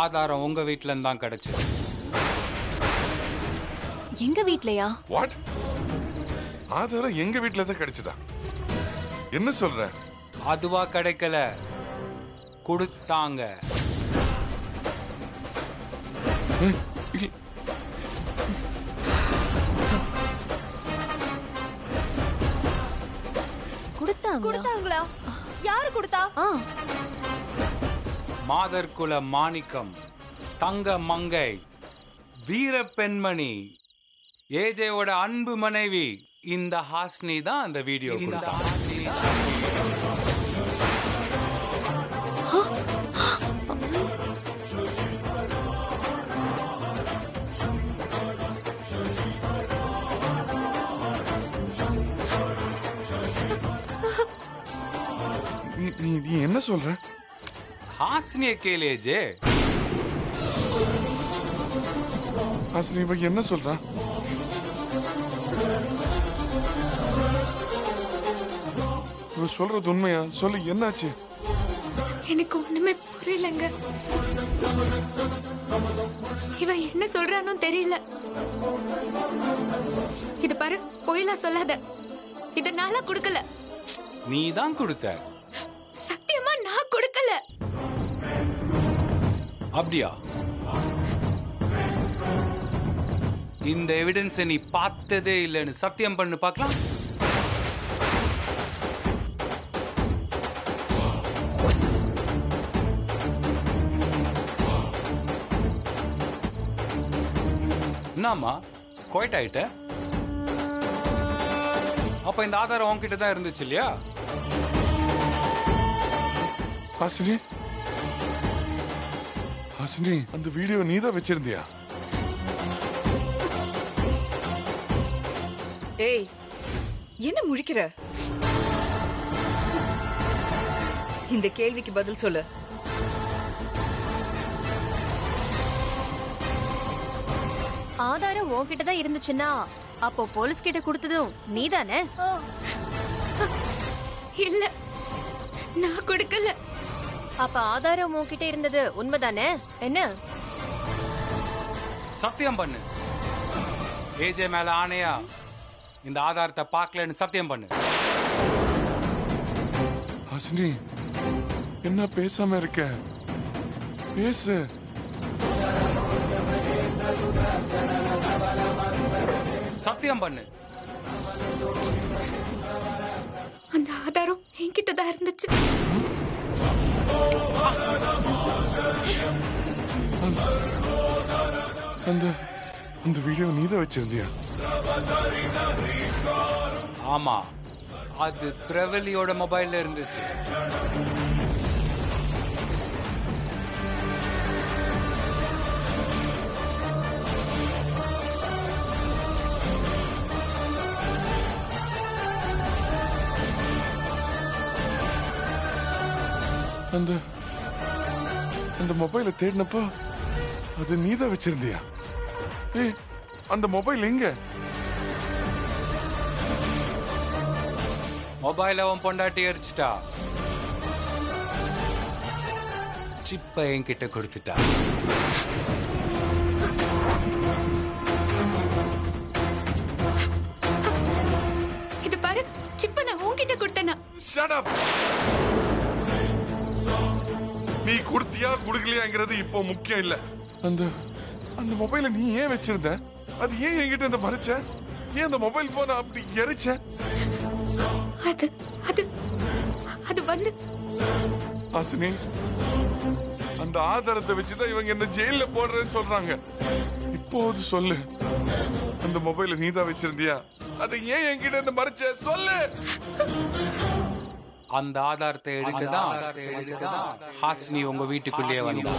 ஆதாரம் உங்க வீட்ல இருந்து தான் கிடைச்சது. எங்க வீட்லயா? வாட்? ஆதாரம் எங்க வீட்ல தான் கிடைச்சதா? என்ன சொல்ற? அதுவா கிடைக்கல, கொடுத்தாங்க. இல்ல. கொடுத்தாங்களா? யாரு கொடுத்தா? மாதர்குல மாணிக்கம், தங்க மங்கை, வீர பெண்மணி, ஏஜேவோட அன்பு மனைவி இந்த ஹாஸ்னி தான் அந்த வீடியோ கொடுத்தாங்க. நீ என்ன சொல்ற? ஹாஸ்னிய கேளு ஏஜே. ஹாசினி இவ என்ன சொல்றா? இவ சொல்றது உண்மையா? சொல்லு, என்னாச்சு? எனக்கு ஒண்ணுமே புரியலங்க. இவ என்ன சொல்றானோ தெரியல. இது பாரு, பொய்லாம் சொல்லாத. இத நாளா கொடுக்கல. நீ தான் கொடுத்த. சத்தியமா நான் கொடுக்கல. அப்படியா? இந்த எவிடன்ஸை நீ பார்த்ததே இல்லைன்னு சத்தியம் பண்ணு பார்க்கலாம். என்னம்மா குவைட் ஆயிட்ட? அப்ப இந்த ஆதாரம் உன்கிட்ட தான் இருந்துச்சு இல்லையா? ஹாசினி, ஹாசினி, அந்த வீடியோ நீதான் வச்சிருந்தியா? ஏய், என்ன முழிக்கிற? இந்த கேள்விக்கு பதில் சொல்லு. ஆதாரம் உன்கிட்ட தான் இருந்துச்சுன்னா அப்போ போலீஸ் கிட்ட கொடுத்ததும் நீதானே? இல்ல, நான் கொடுக்கல. அப்ப ஆதாரம் உன்கிட்ட இருந்தது உண்மைதானே? என்ன சத்தியம் பண்ணு. ஏஜே மேல ஆணையா இந்த ஆதாரத்தை பார்க்கலன்னு சத்தியம் பண்ணு. ஹாசினி, என்ன பேசாம இருக்க? பேசு. சத்தியம் பண்ணு. அந்த ஆதாரம் என்கிட்ட தான் இருந்துச்சு. அந்த வீடியோ நீதான் வச்சிருந்தியா? ஆமா, அது பிரவலியோட மொபைல்ல இருந்துச்சு. அந்த மொபைலை தேடினப்போ அது நீதான் வச்சிருந்தியா? ஏய், அந்த மொபைல் எங்க? மொபைல் அவன் பொண்டாட்டி எரிச்சிட்டா. சிப்பை என்கிட்ட கொடுத்துட்டா. இது பாரு, சிப்ப நான் உன்கிட்ட கொடுத்தேனா? Shut up! நீ கொடுத்தியா குடுக்கலையாங்கிறது இப்போ முக்கியம் இல்ல. அந்த மொபைலை நீ ஏன் வச்சிருந்த? அது ஏன் என்கிட்ட இந்த மறைச்ச? ஏன் அந்த மொபைல் போன அப்படி எரிச்ச? அது வந்து ஹாசினி, அந்த ஆதாரத்தை வச்சுதான் இவங்க என்ன ஜெயில போடுறேன்னு சொல்றாங்க. இப்போது சொல்லு, அந்த மொபைலை நீதான் வச்சிருந்தியா? அதை ஏன் என்கிட்ட இந்த மறைச்ச? சொல்லு. அந்த ஆதாரத்தை எடுக்கதான் ஹாசினி உங்க வீட்டுக்குள்ளேயே வந்தா.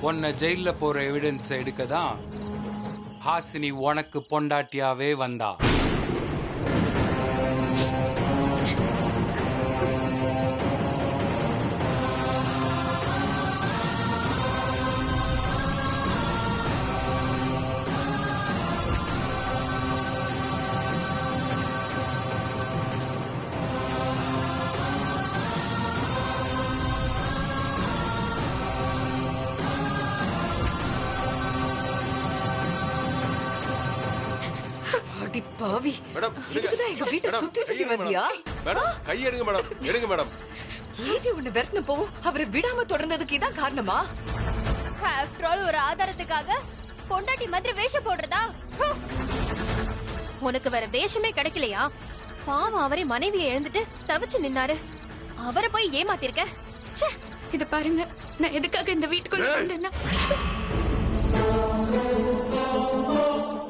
உன்னை ஜெயில போற எவிடன்ஸ் எடுக்கதான் ஹாசினி உனக்கு பொண்டாட்டியாவே வந்தா. பாவி, மேடம் இதுக்குதான் எங்க வீட்டை சுத்தி சுத்தி வந்தியா? மேடம் கை எடுங்க மேடம், எடுங்க மேடம். ஏஜி உன்னை விரட்டின போவும் அவரை விடாம தொடர்ந்ததுக்கு இதான் காரணமா? ஆஃப்டர் ஆல் ஒரு ஆதாரத்துக்காக பொண்டாட்டி மாதிரி வேஷம் போடுறதா? உனக்கு வேற வேஷமே கிடைக்கலையா? பாவம் அவரே மனைவியை எழுந்துட்டு தவிச்சு நின்னாரு. அவரை போய் ஏமாத்திருக்க. ச்சே. இத பாருங்க, நான் எதுக்காக இந்த வீட்டுக்குள்ள வந்தேன்னா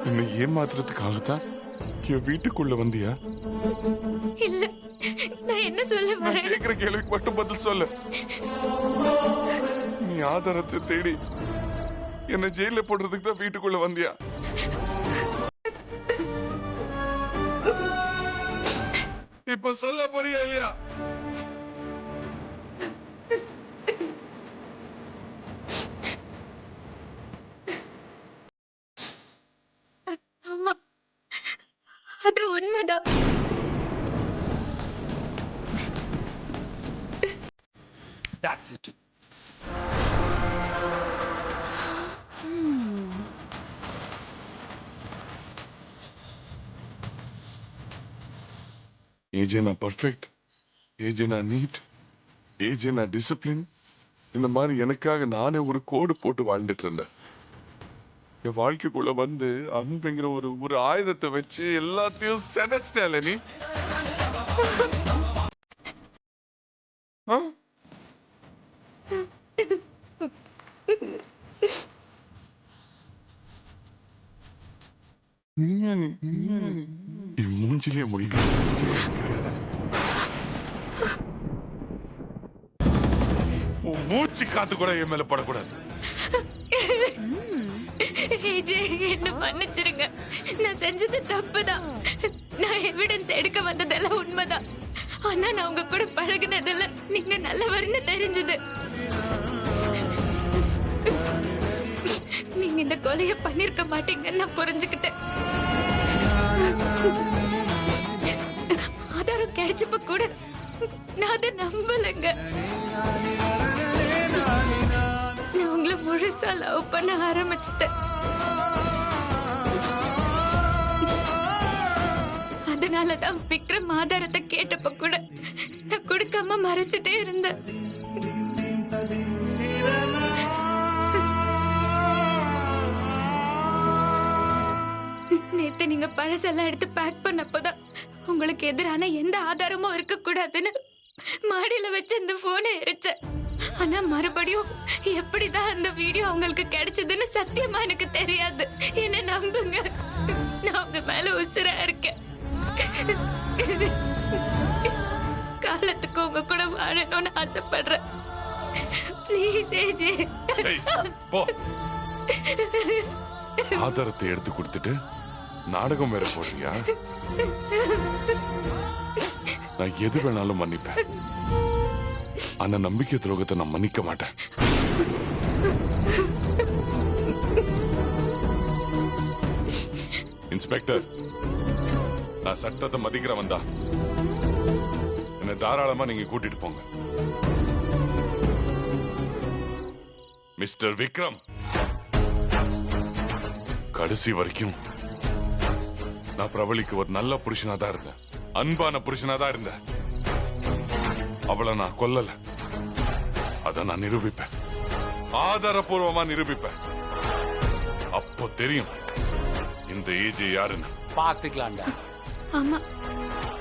என்னை ஏமாத்துறதுக்காகத்தான் என் வீட்டுக்குள்ள வந்தியா? இல்ல, நான் என்ன சொல்ல நான் வரேன்? கேக்குற கேள்விக்கு மட்டும் பதில் சொல்லு. நீ ஆதாரத்தை தேடி என்ன ஜெயில போடுறதுக்கு தான் வீட்டுக்குள்ள வந்தியா? இப்ப சொல்ல போறியா இல்லையா? ஆமா, அது உண்மைதான். That's it. AJ perfect, AJ neat, AJ discipline. இந்த மாதிரி எனக்காக நானே ஒரு கோடு போட்டு வாழ்ந்துட்டு இருந்தேன். என் வாழ்க்கைக்குள்ள வந்து அன்புங்கிற ஒரு ஆயுதத்தை வச்சு எல்லாத்தையும் செதச்சிட்டேன்ல நீ. ஆ? என் மூஞ்சிலே முடியும். உன் மூச்சு காத்து கூட என் மேல படக்கூடாது. விஜய், என்ன மன்னிச்சிருங்க. நான் செஞ்சது தப்புதான். நான் எவிடன்ஸ் எடுக்க வந்ததெல்லாம் உண்மைதான். ஆனா நான் உங்க கூட பழகுனதுல நீங்க நல்லவர்னு தெரிஞ்சது. நீங்க இந்த கொலைய பண்ணிருக்க மாட்டீங்கன்னு நான் புரிஞ்சுக்கிட்டேன். ஆதாரம் கிடைச்சப்ப கூட நான் அதை நம்பலங்க. நான் உங்களை முழுசா லவ் பண்ண ஆரம்பிச்சிட்டேன். அதனாலதான் விக்ரம் ஆதாரத்தை கேட்டப்ப கூட நான் கொடுக்காம மறைச்சிட்டே இருந்தேன். நேத்து நீங்க பழசெல்லாம் எடுத்து பேக் பண்ணப்போதான் உங்களுக்கு எதிரான எந்த ஆதாரமும் இருக்க கூடாதுன்னு மாடியில வச்சு அந்த போனை எரிச்சேன். ஆனா மறுபடியும் எப்படிதான் அந்த வீடியோ உங்களுக்கு கிடைச்சதுன்னு சத்தியமா எனக்கு தெரியாது. என்ன நம்புங்க, நான் உங்க மேல உசுரா இருக்கேன். காலத்துக்கு உங்க கூட வாழணும்னு ஆசைப்படுறேன். Please AJ. ஏய், போ. ஆதாரத்தை எடுத்து கொடுத்துட்டு நாடகம் வேற போடுறியா? நான் எது வேணாலும் மன்னிப்பேன். ஆனா நம்பிக்கை துரோகத்தை நான் மன்னிக்க மாட்டேன். இன்ஸ்பெக்டர், நான் சட்டத்தை மதிக்கிறவன் தான். என்னை தாராளமா நீங்க கூட்டிட்டு போங்க. மிஸ்டர் விக்ரம், கடைசி வரைக்கும் நான் பிரபலிக்கு ஒரு நல்ல புருஷனா தான் இருந்தேன். அன்பான புருஷனா தான் இருந்தேன். அவளை நான் கொல்லல. அத நான் நிரூபிப்பேன். ஆதாரபூர்வமா நிரூபிப்பேன். அப்போ தெரியும் இந்த ஏஜே யாருன்னு. பாத்துக்கலாம்டா. ஆமா,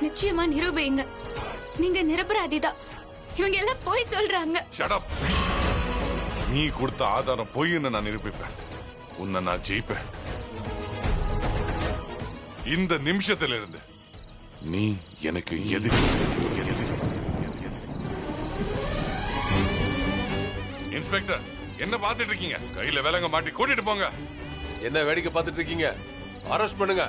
நிச்சயமா நிரூபிங்க. நீங்க நிரபராதிதான். இவங்க எல்லாம் போய் சொல்றாங்க. Shut up. நீ கொடுத்த ஆதாரம் பொய்ன்னு நான் நிரூபிப்பேன். உன்னை நான் ஜெயிப்பேன். இந்த நிமிஷத்துல இருந்து நீ எனக்கு எதிரி. இன்ஸ்பெக்டர், என்ன பார்த்துட்டு இருக்கீங்க? கையில விலங்க மாட்டி கூட்டிட்டு போங்க. என்ன வேடிக்கை பார்த்துட்டு இருக்கீங்க? அரெஸ்ட் பண்ணுங்க.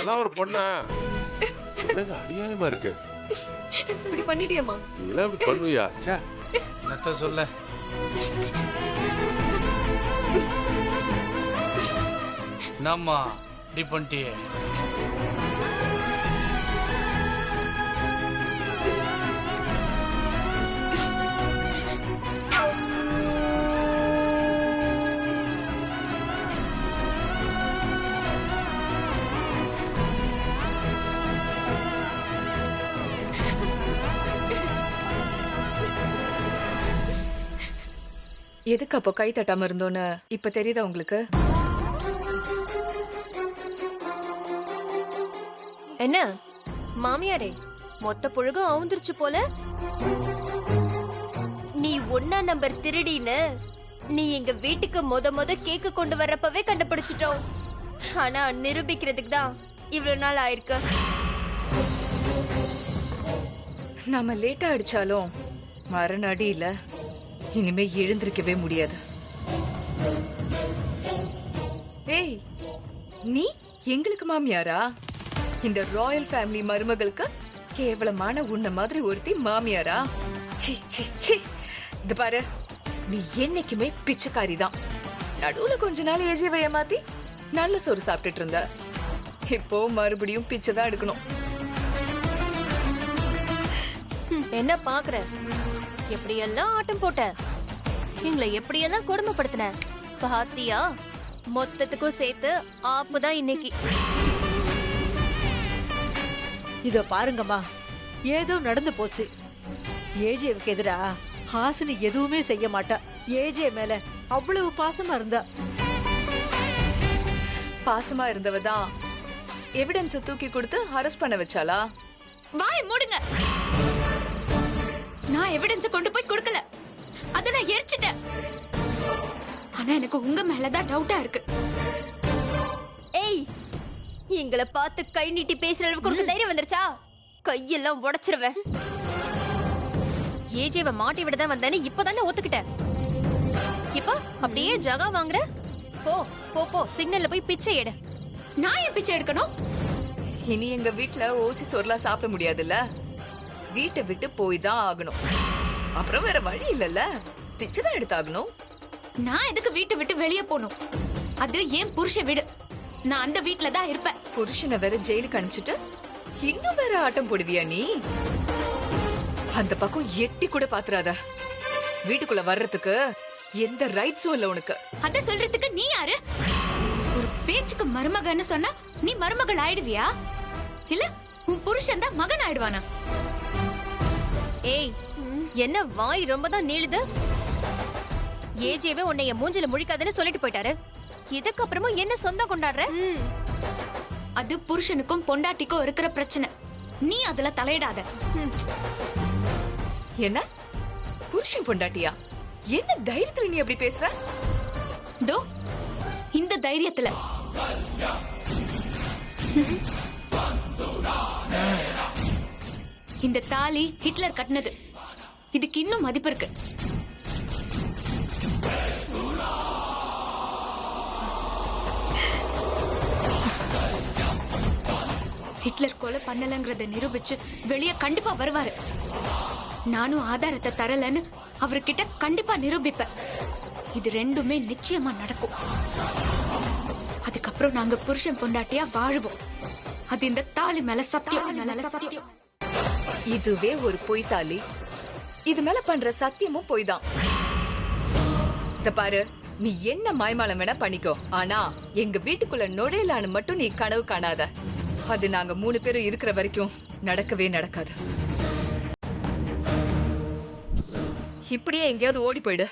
அதெல்லாம் ஒரு பொண்ணா? என்னங்க அநியாயமா இருக்கு. இப்படி பண்ணிட்டியம்மா. நீ எல்லாம் இப்படி பண்ணுவியா? ச்சே. என்னத்த சொல்ல? நம்மா இப்படி பண்ணிட்டியே. எதுக்கு அப்போ கை தட்டாம இருந்தோன்னு இப்ப தெரியுதா உங்களுக்கு? என்ன மாமியாரே, மொத்த புழுகும் அவுந்துருச்சு போல. நீ ஒன்னா நம்பர் திருடின்னு நீ எங்க வீட்டுக்கு முத கேக்கு கொண்டு வர்றப்பவே கண்டுபிடிச்சிட்டோம். ஆனா நிரூபிக்கிறதுக்கு தான் இவ்வளவு நாள் ஆயிருக்கு. நாம லேட்டா அடிச்சாலும் மரணடி இல்ல, இனிமே எழுந்திருக்கவே முடியாது. ஏய், நீ எங்களுக்கு மாமியாரா? இந்த ராயல் ஃபேமிலி மருமகளுக்கு கேவலமான உன்ன மாதிரி ஒருத்தி மாமியாரா? C C C. இது பாரு, நீ என்னைக்குமே பிச்சைக்காரி தான். நடுவுல கொஞ்ச நாள் ஏஜியவை ஏமாத்தி நல்ல சோறு சாப்பிட்டுட்டு இருந்த. இப்போ மறுபடியும் பிச்சை தான் எடுக்கணும். என்ன பாக்குற? எப்படியெல்லாம் ஆட்டம் போட்ட, எங்களை எப்படியெல்லாம் கொடுமைப்படுத்தின பாத்தியா? மொத்தத்துக்கும் சேர்த்து ஆப்புதான் இன்னைக்கு. இத பாருங்கம்மா, ஏதோ நடந்து போச்சு. ஏஜேவுக்கு எதிரா ஹாசினி எதுவுமே செய்ய மாட்டா. ஏஜே மேல அவ்வளவு பாசமா இருந்தா. பாசமா இருந்தவதான் எவிடன்ஸ் தூக்கி கொடுத்து அரெஸ்ட் பண்ண வச்சாளா? வாய் மூடுங்க. நான் எவிடன்ஸ் கொண்டு போய் கொடுக்கல, அத நான் எரிச்சிட்டேன். ஆனா எனக்கு உங்க மேலதான் டவுட்டா இருக்கு. ஏய், எங்களை பார்த்து கை நீட்டி பேசுற அளவுக்கு உனக்கு தைரியம் வந்துருச்சா? கையெல்லாம் உடைச்சிருவேன். ஏஜேவ மாட்டி விட தான் வந்தேன்னு இப்பதானே ஒத்துக்கிட்ட. இப்ப அப்படியே ஜகா வாங்குற? போ போ போ, சிக்னல்ல போய் பிச்சை எடு. நான் ஏன் பிச்சை எடுக்கணும்? இனி எங்க வீட்ல ஓசி சோறுலாம் சாப்பிட முடியாதுல்ல, வீட்டை விட்டு போய் தான் ஆகணும். அப்புறம் வேற வழி இல்லல்ல, பிச்சை தான் எடுத்தாகணும். நான் எதுக்கு வீட்டை விட்டு வெளியே போகணும்? அது ஏன் புருஷ வீடு, நான் அந்த வீட்ல தான் இருப்பேன். புருஷனை வேற ஜெயிலுக்கு அனுப்பிச்சிட்டு இன்னும் வேற ஆட்டம் போடுவியா நீ? அந்த பக்கம் எட்டி கூட பாத்துறாத. வீட்டுக்குள்ள வர்றதுக்கு எந்த ரைட்ஸும் இல்ல உனக்கு. அத சொல்றதுக்கு நீ யாரு? ஒரு பேச்சுக்கு மருமகன்னு சொன்னா நீ மருமகள் ஆயிடுவியா? இல்ல உன் புருஷன் தான் மகன் ஆயிடுவானா? ஏய், என்ன வாய் ரொம்ப தான் நீளுது? ஏஜேவே உன்னை என் மூஞ்சில முழிக்காதுன்னு சொல்லிட்டு போயிட்டாரு. இதுக்கப்புறமா என்ன சொந்தம் கொண்டாடுற? அது புருஷனுக்கும் பொண்டாட்டிக்கும் இருக்கிற பிரச்சனை, நீ அதுல தலையிடாத. என்ன புருஷன் பொண்டாட்டியா? என்ன தைரியத்துல நீ அப்படி பேசுற? தோ இந்த தைரியத்துல. இந்த தாலி ஹிட்லர் கட்டினது, இதுக்கு இன்னும் மதிப்பு இருக்கு. ஹிட்லர் கொலை பண்ணலங்கறத நிரூபிச்சு வெளியே கண்டிப்பா வருவாரு. நானும் ஆதாரத்தை தரலன்னு அவர்கிட்ட கண்டிப்பா நிரூபிப்பேன். இது ரெண்டுமே நிச்சயமா நடக்கும். அதுக்கப்புறம் நாங்க புருஷன் பொண்டாட்டியா வாழுவோம். அது இந்த தாலி மேல சத்தியம். இதுவே ஒரு பொய் தாலி. இது மேல பண்ற சத்தியமும் பொய் தான். இத பாரு, நீ என்ன மாய்மாலம் வேணா பண்ணிக்கோ, ஆனா எங்க வீட்டுக்குள்ள நுழையலான்னு மட்டும் நீ கனவு காணாத. அது நாங்க 3 பேரும் இருக்கிற வரைக்கும் நடக்கவே நடக்காது. இப்படியே எங்கேயாவது ஓடி போயிடு.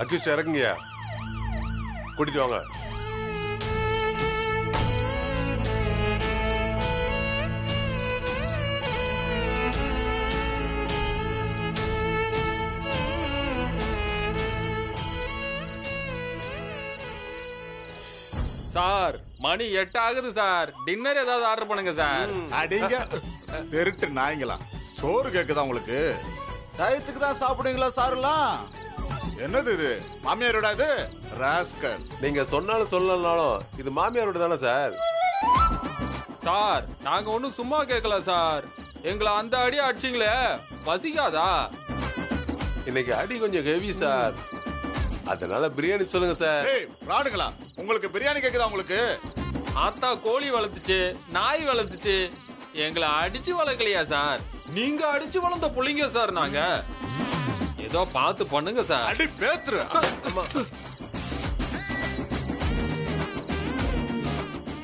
அக்யூஸ்ட் இறக்குங்கய்யா, கூட்டிட்டு வாங்க. சார் மணி 8 ஆகுது சார். டின்னர் ஏதாவது ஆர்டர் பண்ணுங்க சார். அடிங்க திருட்டு நாய்ங்களா, சோறு கேக்குதா உங்களுக்கு? டயத்துக்கு தான் சாப்பிடுவீங்களா சாருலாம்? என்னது இது, மாமியாரோட இது ராஸ்கல்? நீங்க சொன்னாலும் சொல்லலனாலும் இது மாமியாரோட தானே சார்? சார் நாங்க ஒண்ணும் சும்மா கேட்கல சார். எங்களை அந்த அடி அடிச்சிங்களே, பசிக்காதா? இன்னைக்கு அடி கொஞ்சம் ஹெவி சார், அதனால பிரியாணி சொல்லுங்க சார். ஏய் ராடுங்களா, உங்களுக்கு பிரியாணி கேக்குதா உங்களுக்கு? ஆத்தா கோழி வளர்த்துச்சு, நாய் வளர்த்துச்சு, எங்களை அடிச்சு வளர்க்கலையா சார்? நீங்க அடிச்சு வளர்ந்த புள்ளிங்க சார். நாங்க ஏதோ பார்த்து பண்ணுங்க சார். அடி பேத்துரு.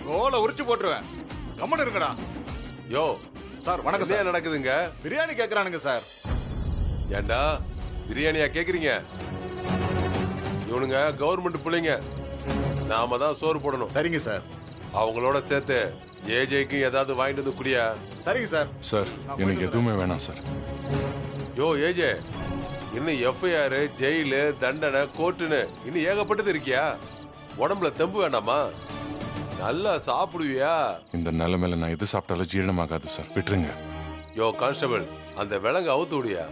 ரோல உரிச்சு போட்டுருவேன், கம்மன் இருங்கடா. யோ சார் வணக்கம் சார். என்ன நடக்குதுங்க? பிரியாணி கேக்குறானுங்க சார். ஏண்டா பிரியாணியா கேக்குறீங்க? இவனுங்க கவர்மெண்ட் பிள்ளைங்க, நாம தான் சோறு போடணும். சரிங்க சார். அவங்களோட சேர்த்து ஏஜேக்கு ஏதாவது வாங்கிட்டு வந்து குடியா. சரிங்க சார். சார் எனக்கு எதுவுமே வேணாம் சார். யோ ஏஜே, இன்னும் எஃப்ஐஆர், ஜெயிலு, தண்டனை, கோர்ட்டுன்னு இன்னும் ஏகப்பட்டது இருக்கியா? உடம்புல தெம்பு வேண்டாமா? நல்லா சாப்பிடுவியா? இந்த நிலைமையில நான் எது சாப்பிட்டாலும் ஜீரணமாகாது சார், விட்டுருங்க. யோ கான்ஸ்டபிள், அந்த விலங்கு அவுத்து விடியா.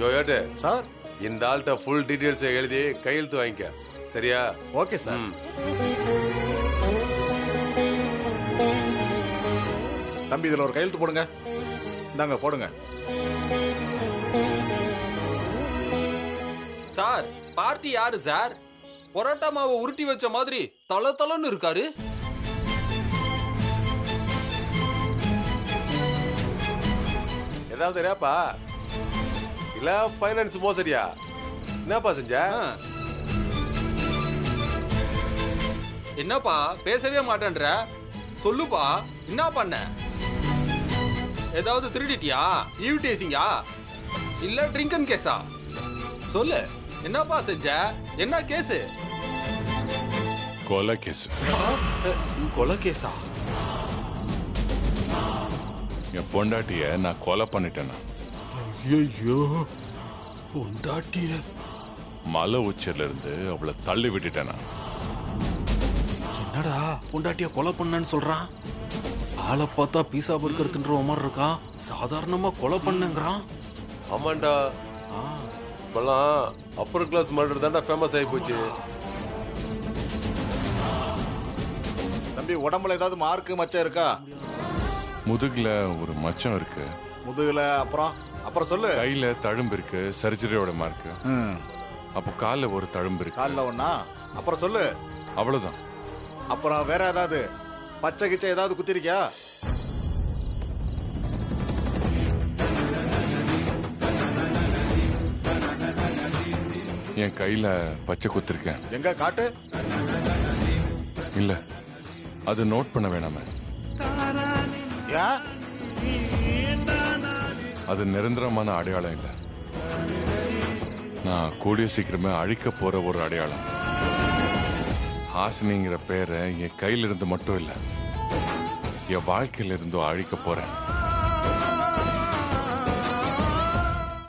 யோ ஏட்டு சார், இந்த ஆள்கிட்ட ஃபுல் டீடைல்ஸ் எழுதி கையெழுத்து வாங்கிக்க, சரியா? Okay sir. தம்பி இதுல ஒரு கையெழுத்து போடுங்க. இந்தாங்க போடுங்க. சார் பார்ட்டி யாரு சார்? பரோட்டா மாவை உருட்டி வச்ச மாதிரி தல தலன்னு இருக்காரு. ஏதாவது ரேப்பா இல்ல ஃபைனான்ஸ் மோசடியா? என்னப்பா செஞ்ச? என்னப்பா பேசவே மாட்டேன்ற? சொல்லுப்பா, என்ன பண்ண? ஏதாவது திருடிட்டியா? ஈவிடேசிங்கா இல்ல ட்ரிங்கன் கேஸா? சொல்லு, என்னப்பா செஞ்ச? என்ன கேஸ்? கொலை கேஸ். கொலை கேஸா? என் பொண்டாட்டிய நான் கொலை பண்ணிட்டேன்னா. ஐயோ, பொண்டாட்டிய மலை உச்சில இருந்து அவளை தள்ளி விட்டுட்டேனா. என்னடா பொண்டாட்டிய கொலை பண்ணன்னு சொல்றான்? ஆளை பார்த்தா பீஸா பர்கர் தின்ற மாதிரி இருக்கான், சாதாரணமா கொலை பண்ணுங்கிறான். ஆமாண்டா, இப்பெல்லாம் அப்பர் கிளாஸ் மர்டர் தான்டா ஃபேமஸ் ஆகி போச்சு. தம்பி உடம்புல ஏதாவது மார்க்கு மச்சம் இருக்கா? முதுகுல ஒரு மச்சம் இருக்கு. முதுகுல அப்புறம் சொல்லு. கையில தழும்பு இருக்கு, சர்ஜரியோட மார்க்கு. அப்போ கால்ல ஒரு தழும்பு இருக்கு. கால்ல ஒண்ணா? அப்புறம் சொல்லு. அவ்வளவுதான். அப்புறம் வேற ஏதாவது பச்சை கிச்சை ஏதாவது குத்திருக்கியா? என் கையில பச்சை குத்திருக்கேன். எங்க காட்டு? இல்ல, அது நோட் பண்ண வேணாமே. ஏன்? அது நிரந்தரமான அடையாளம் இல்ல. நான் கூடிய சீக்கிரமே அழிக்க போற ஒரு அடையாளம். ஹாசினிங்கிற பேரை என் கையில இருந்து மட்டும் இல்ல, என் வாழ்க்கையில இருந்தோ அழிக்க போறேன்.